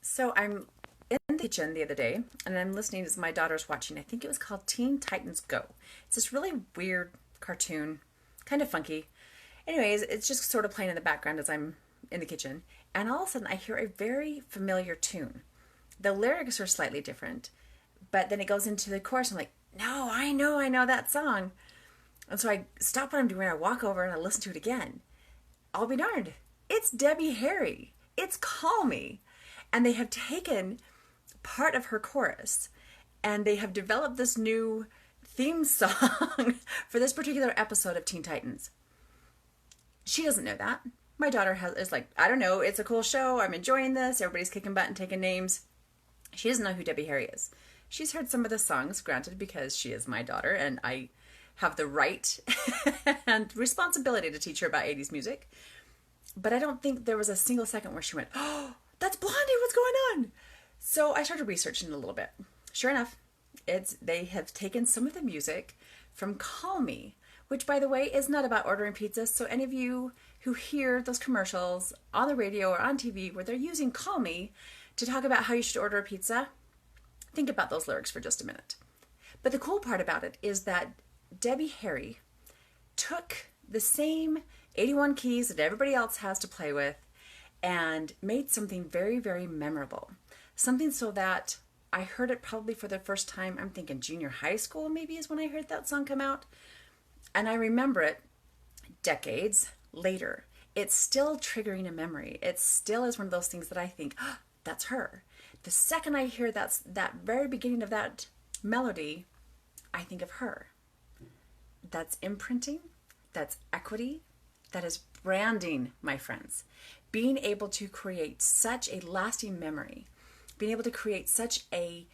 So I'm in the kitchen the other day and I'm listening as my daughter's watching. I think it was called Teen Titans Go. It's this really weird cartoon, kind of funky. Anyways, it's just sort of playing in the background as I'm in the kitchen. And all of a sudden I hear a very familiar tune. The lyrics are slightly different, but then it goes into the chorus. I'm like, no, I know that song. And so I stop what I'm doing. I walk over and I listen to it again. I'll be darned. It's Debbie Harry. It's Call Me. And they have taken part of her chorus and they have developed this new theme song for this particular episode of Teen Titans. She doesn't know that. My daughter is like, I don't know, it's a cool show. I'm enjoying this. Everybody's kicking butt and taking names. She doesn't know who Debbie Harry is. She's heard some of the songs, granted, because she is my daughter and I have the right and responsibility to teach her about 80s music. But I don't think there was a single second where she went, oh, that's Blondie, what's going on? So I started researching a little bit. Sure enough, they have taken some of the music from Call Me, which, by the way, is not about ordering pizza. So any of you who hear those commercials on the radio or on TV where they're using Call Me to talk about how you should order a pizza, think about those lyrics for just a minute. But the cool part about it is that Debbie Harry took the same 81 keys that everybody else has to play with and made something very, very memorable. Something so that I heard it probably for the first time, I'm thinking junior high school maybe is when I heard that song come out. And I remember it decades later. It's still triggering a memory. It still is one of those things that I think, oh, that's her. The second I hear that very beginning of that melody, I think of her. That's imprinting. That's equity. That is branding, my friends. Being able to create such a lasting memory, being able to create such a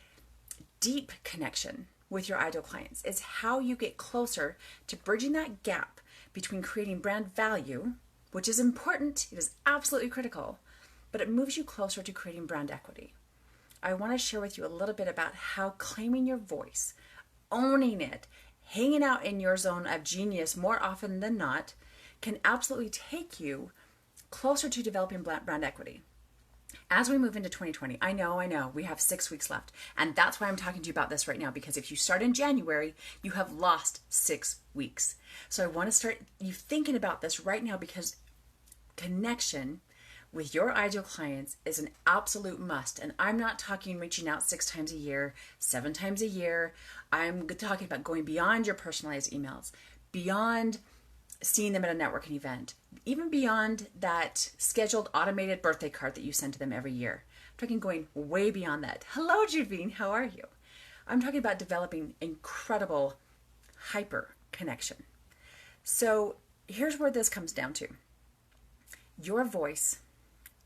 deep connection with your ideal clients is how you get closer to bridging that gap between creating brand value, which is important, it is absolutely critical, but it moves you closer to creating brand equity. I want to share with you a little bit about how claiming your voice, owning it, hanging out in your zone of genius more often than not, can absolutely take you closer to developing brand equity. As we move into 2020, I know, we have 6 weeks left. And that's why I'm talking to you about this right now, because if you start in January, you have lost 6 weeks. So I want to start you thinking about this right now, because connection with your ideal clients is an absolute must. And I'm not talking reaching out 6 times a year, 7 times a year. I'm talking about going beyond your personalized emails, beyond seeing them at a networking event, even beyond that scheduled automated birthday card that you send to them every year. I'm talking going way beyond that. Hello, Juvine, how are you? I'm talking about developing incredible hyper connection. So here's where this comes down to. Your voice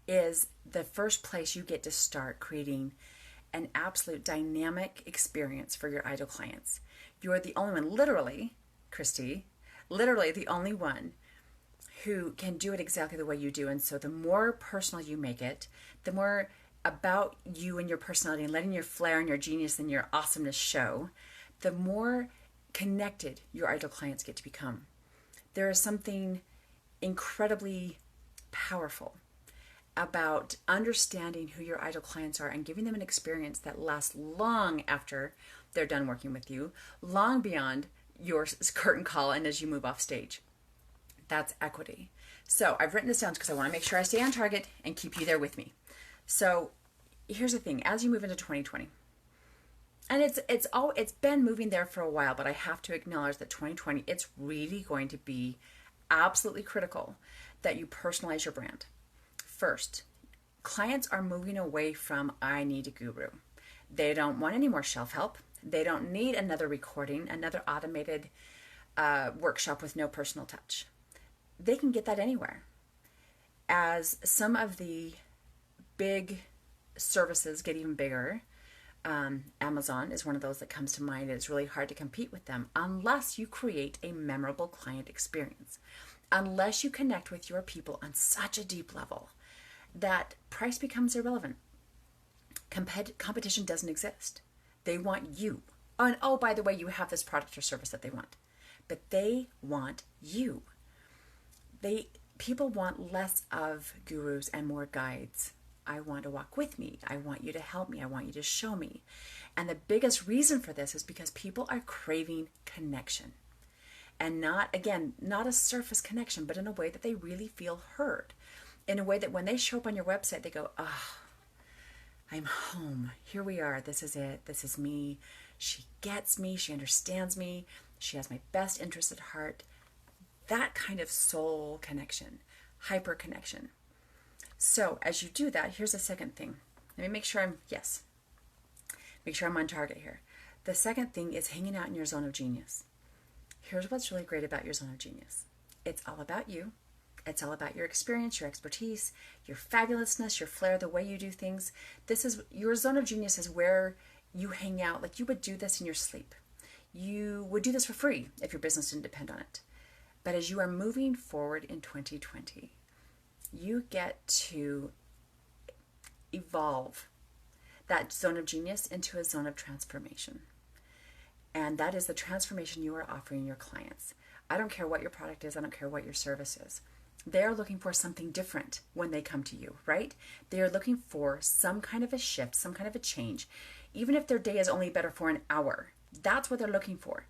is the first place you get to start creating an absolute dynamic experience for your ideal clients. You're the only one, literally, Christy, literally the only one who can do it exactly the way you do. And so the more personal you make it, the more about you and your personality and letting your flair and your genius and your awesomeness show, the more connected your ideal clients get to become. There is something incredibly powerful about understanding who your ideal clients are and giving them an experience that lasts long after they're done working with you, long beyond your curtain call and as you move off stage. That's equity. So I've written this down because I want to make sure I stay on target and keep you there with me. So here's the thing, as you move into 2020, and it's been moving there for a while, but I have to acknowledge that 2020, it's really going to be absolutely critical that you personalize your brand. First, clients are moving away from I need a guru. They don't want any more shelf help. They don't need another recording, another automated workshop with no personal touch. They can get that anywhere. As some of the big services get even bigger, Amazon is one of those that comes to mind. It's really hard to compete with them unless you create a memorable client experience, unless you connect with your people on such a deep level that price becomes irrelevant. Competition doesn't exist. They want you. And oh, by the way, you have this product or service that they want. But they want you. People want less of gurus and more guides I want to walk with me. I want you to help me. I want you to show me. And the biggest reason for this is because people are craving connection. And not, again, not a surface connection, but in a way that they really feel heard. In a way that when they show up on your website, they go, oh, I'm home. Here we are. This is it. This is me. She gets me. She understands me. She has my best interest at heart. That kind of soul connection, hyper connection. So as you do that, here's the second thing. Let me make sure I'm on target here. The second thing is hanging out in your zone of genius. Here's what's really great about your zone of genius. It's all about you. It's all about your experience, your expertise, your fabulousness, your flair, the way you do things. This is your zone of genius is where you hang out. Like you would do this in your sleep. You would do this for free if your business didn't depend on it. But as you are moving forward in 2020, you get to evolve that zone of genius into a zone of transformation. And that is the transformation you are offering your clients. I don't care what your product is. I don't care what your service is. They're looking for something different when they come to you, right? They are looking for some kind of a shift, some kind of a change. Even if their day is only better for an hour, that's what they're looking for.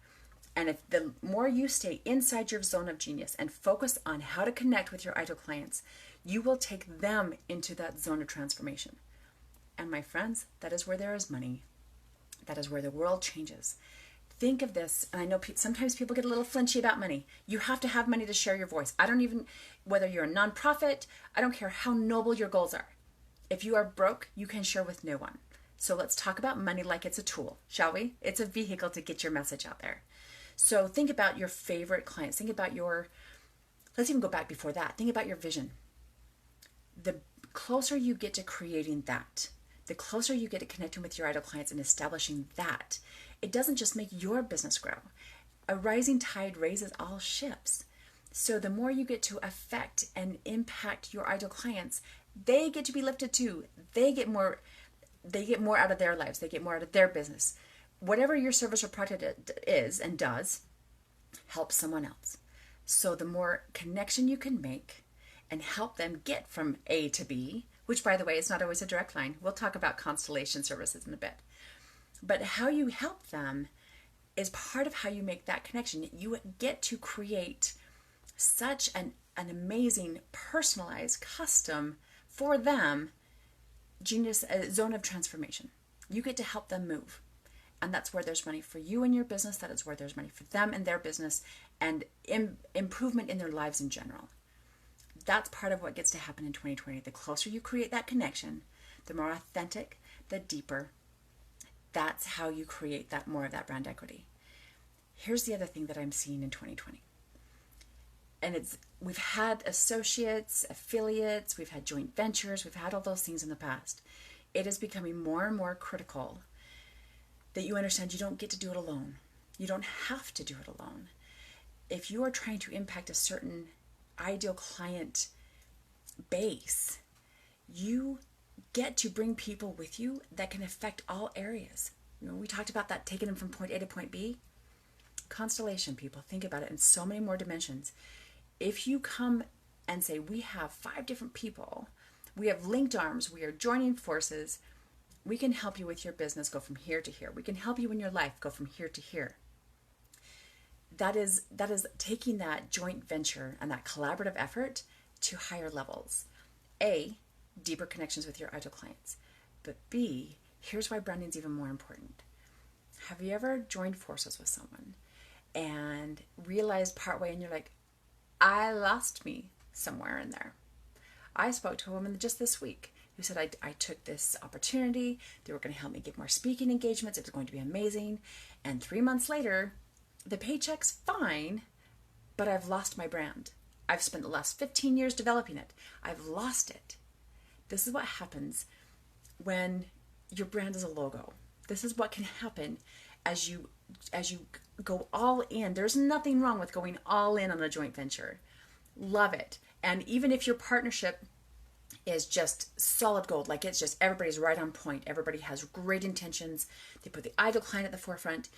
And if the more you stay inside your zone of genius and focus on how to connect with your ideal clients, you will take them into that zone of transformation. And my friends, that is where there is money. That is where the world changes. Think of this, and I know sometimes people get a little flinchy about money. You have to have money to share your voice. Whether you're a nonprofit, I don't care how noble your goals are. If you are broke, you can share with no one. So let's talk about money like it's a tool, shall we? It's a vehicle to get your message out there. So think about your favorite clients. Think about let's even go back before that. Think about your vision. The closer you get to creating that, the closer you get to connecting with your ideal clients and establishing that, it doesn't just make your business grow. A rising tide raises all ships. So the more you get to affect and impact your ideal clients, they get to be lifted too. They get more out of their lives. They get more out of their business. Whatever your service or product is and does, help someone else. So the more connection you can make and help them get from A to B, which by the way is not always a direct line. We'll talk about constellation services in a bit. But how you help them is part of how you make that connection. You get to create such an amazing, personalized, custom for them genius zone of transformation. You get to help them move. And that's where there's money for you and your business. That is where there's money for them and their business and improvement in their lives in general. That's part of what gets to happen in 2020. The closer you create that connection, the more authentic, the deeper. That's how you create that more of that brand equity. Here's the other thing that I'm seeing in 2020. And we've had associates, affiliates, we've had joint ventures, we've had all those things in the past. It is becoming more and more critical that you understand you don't get to do it alone. You don't have to do it alone. If you are trying to impact a certain ideal client base, you get to bring people with you that can affect all areas. We talked about that, taking them from point A to point B. Constellation, people, think about it in so many more dimensions. If you come and say, we have 5 different people, we have linked arms, we are joining forces, we can help you with your business go from here to here. We can help you in your life go from here to here. That is taking that joint venture and that collaborative effort to higher levels. A, deeper connections with your ideal clients. But B, here's why branding is even more important. Have you ever joined forces with someone and realized partway and you're like, I lost me somewhere in there? I spoke to a woman just this week who said, I took this opportunity. They were going to help me get more speaking engagements. It was going to be amazing. And 3 months later, the paycheck's fine, but I've lost my brand. I've spent the last 15 years developing it. I've lost it. This is what happens when your brand is a logo. This is what can happen as you go all in. There's nothing wrong with going all in on a joint venture. Love it. And even if your partnership is just solid gold, like it's just everybody's right on point, everybody has great intentions, they put the ideal client at the forefront.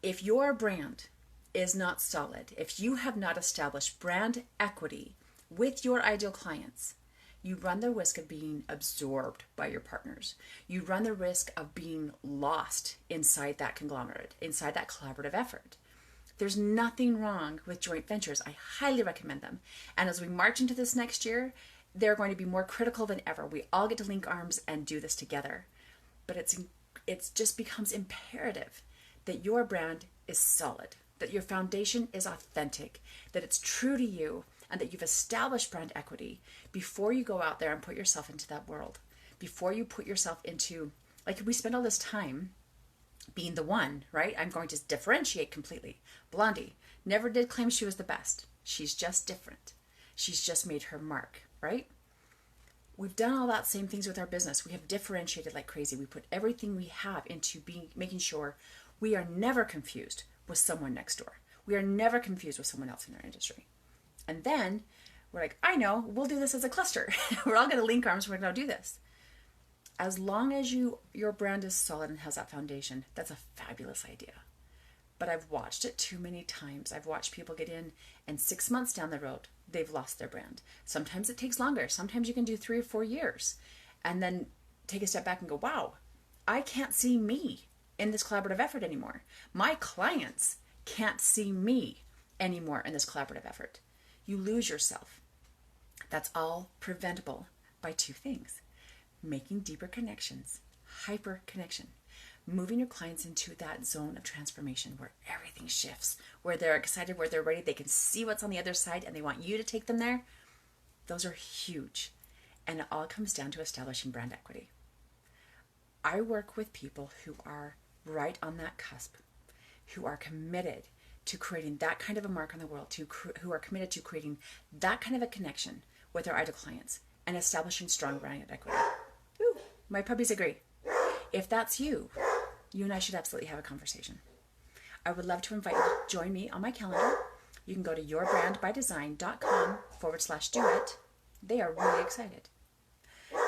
If your brand is not solid, if you have not established brand equity with your ideal clients, you run the risk of being absorbed by your partners. You run the risk of being lost inside that conglomerate, inside that collaborative effort. There's nothing wrong with joint ventures. I highly recommend them. And as we march into this next year, they're going to be more critical than ever. We all get to link arms and do this together. But it's just becomes imperative that your brand is solid, that your foundation is authentic, that it's true to you, and that you've established brand equity before you go out there and put yourself into that world. Before you put yourself into, like, we spend all this time being the one, right? I'm going to differentiate completely. Blondie never did claim she was the best. She's just different. She's just made her mark, right? We've done all that same things with our business. We have differentiated like crazy. We put everything we have into making sure we are never confused with someone next door. We are never confused with someone else in our industry. And then we're like, I know, we'll do this as a cluster. We're all going to link arms. We're going to do this. As long as your brand is solid and has that foundation, that's a fabulous idea. But I've watched it too many times. I've watched people get in, and 6 months down the road, they've lost their brand. Sometimes it takes longer. Sometimes you can do 3 or 4 years and then take a step back and go, wow, I can't see me in this collaborative effort anymore. My clients can't see me anymore in this collaborative effort. You lose yourself. That's all preventable by 2 things: making deeper connections, hyper connection, moving your clients into that zone of transformation where everything shifts, where they're excited, where they're ready, they can see what's on the other side, and they want you to take them there. Those are huge. And it all comes down to establishing brand equity. I work with people who are right on that cusp, who are committed to creating that kind of a mark on the world, who are committed to creating that kind of a connection with their ideal clients and establishing strong brand equity. Ooh, my puppies agree. If that's you, you and I should absolutely have a conversation. I would love to invite you to join me on my calendar. You can go to yourbrandbydesign.com/duet. They are really excited.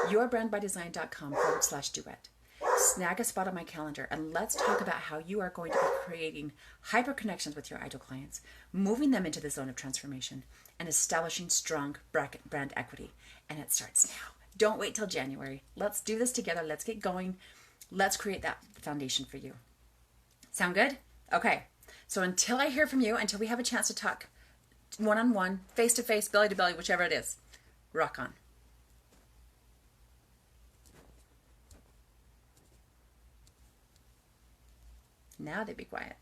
yourbrandbydesign.com/duet. Snag a spot on my calendar and let's talk about how you are going to be creating hyper connections with your ideal clients, moving them into the zone of transformation, and establishing strong brand equity. And it starts now. Don't wait till January. Let's do this together. Let's get going. Let's create that foundation for you. Sound good? Okay. So until I hear from you, until we have a chance to talk one-on-one, face-to-face, belly-to-belly, whichever it is, rock on. Now they be quiet.